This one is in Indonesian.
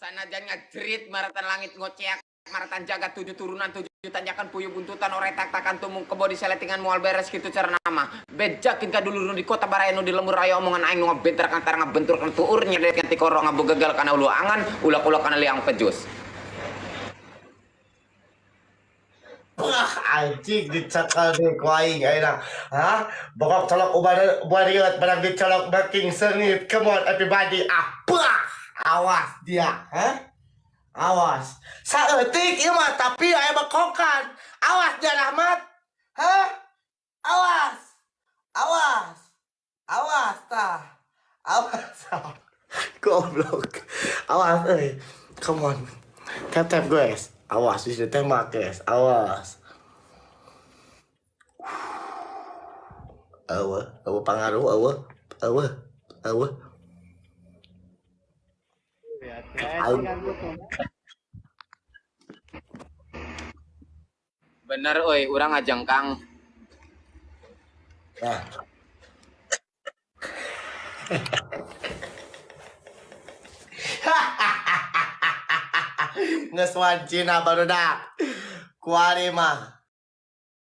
Sanajan ngajrit maratan langit ngoceak maratan jaga 7 turunan 7 tanjakan puyuh buntutan ore tak-takan tumung kebo diseletingan mual beres gitu cara nama bejakin ka dulu di kota barayano di lembur raya omongan aing ngabentar kantar ngabentur kan tuur nyedek kanti koro ngabu gagal kana ulu angan ulak-ulak kana liang pejus. Wah, anjing dicakal deh kuaing ayeuna. Hah? Bokok colok ubariot barang dicolok baking sengit. Come on everybody. Apa? Awas dia, hah? Awas. Saeutik ieu mah tapi aya bekokan. Awas dia Rahmat. Hah? Awas. Awas. Awas tah. Awas. Goblok. Awas euy. Come on. Tap guys. Awas bisa tembak guys. Awas. Awa pengaruh awa. Bener oi urang ngajeng Kang. Nah. Nges wancina barudak. Kuari mah